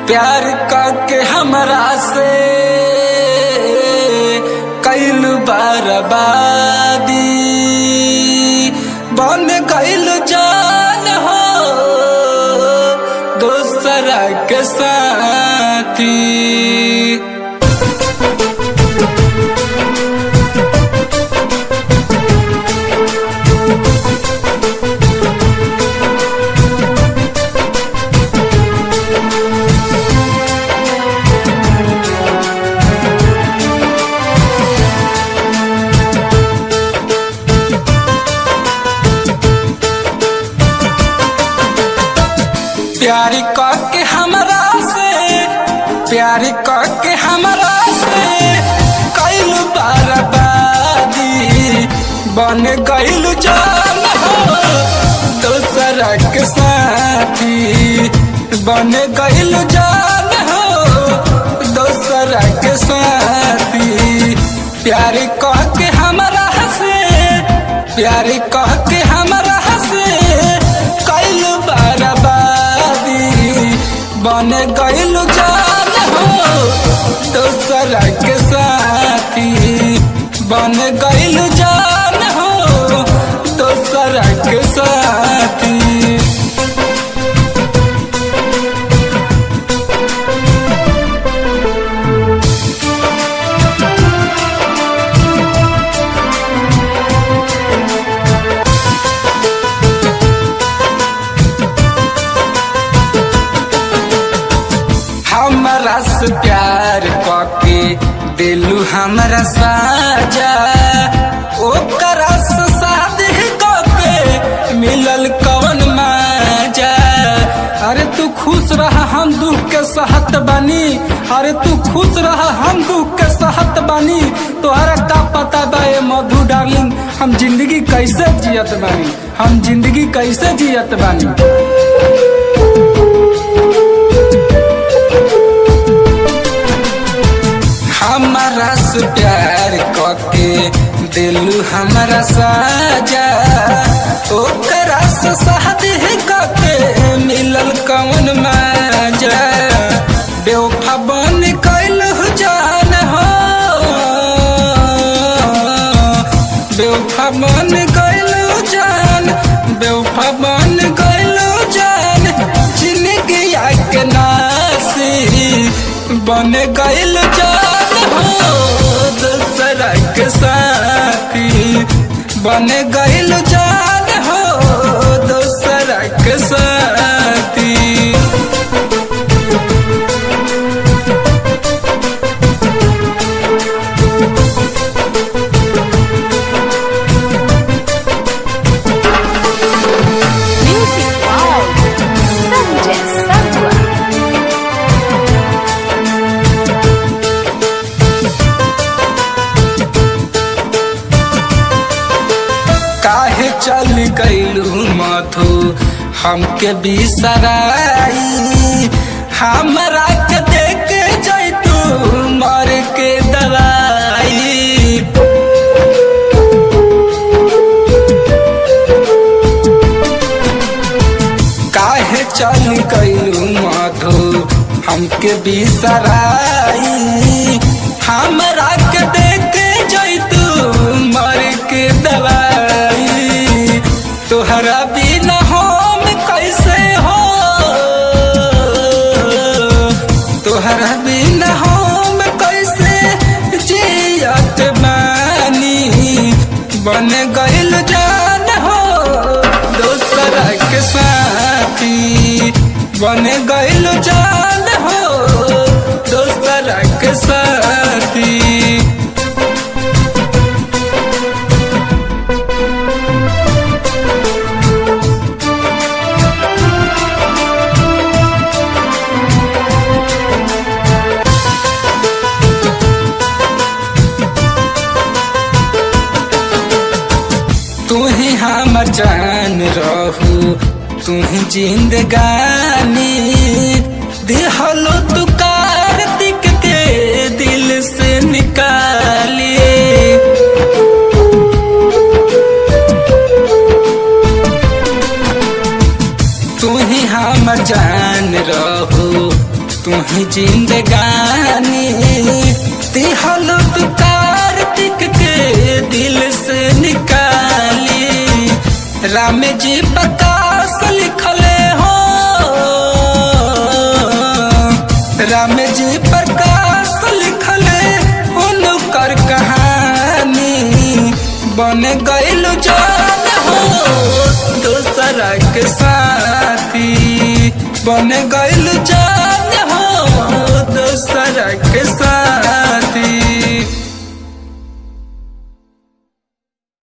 प्यार करके हमरा से कैल बर्बादी बन गइल जान हो दूसरा के साथी। प्यार करके हमरा से प्यार करके हमरा से कैल बर्बादी बन गइल जान हो दूसरा के साथी बन गइल जान हो दूसरा के साथी। प्यार करके हमरा से प्यार करके हमरा से कैल बर्बादी बन गइल जान हो दूसरा के साथी बन गइल जान हो दूसरा के साथी। हमरा से प्यार करके दिलू हमरा साजा ओकरा से शादी करके मिलल कवन मजा। अरे तू खुश रह हम दुख के सहत बानी अरे तू खुश रह हम दुख के सहत बानी तोहरा का पता बा ए मधु डार्लिंग हम जिंदगी कैसे जियत बानी हम जिंदगी कैसे जियत बानी। हमरा से प्यार करके दिलू हमरा साजा ओकरा से शादी करके मिलल कौन मजा। बेवफा बन गइल जान हो बेवफा बन गइल जान बेवफा बन गइल जान जिंदगी के नासी बन गइल जान हो दूसरा के साथी बन गइल जान हो दूसरा के साथी। काहे चल गइलू मधु हमके बिसराई हमरा के देख जैतू मर के दवाई। काहे चल गइलू मधु हमके बिसराई हमरा के देख जैतू मर के दवाई। तोहरा बिना हम कैसे हो तोहरा बिना हम कैसे जियत बानी बन गइल जान हो दूसरा के साथी बन गइल जान हो दूसरा के साथी। तू ही हमर जान रहू तू ही जिंदगानी दिहलो तू कार्तिक के दिल से निकाली। तू ही हमर जान रहू तुम्हें जिंदगानी दिहल कार्तिक के दिल से निकाली। राम जी प्रकाश लिखले हो, राम जी प्रकाश लिखले उनकर कहानी। बन गइल जान हो दूसरा के साथी, बन गइल जान हो दूसरा के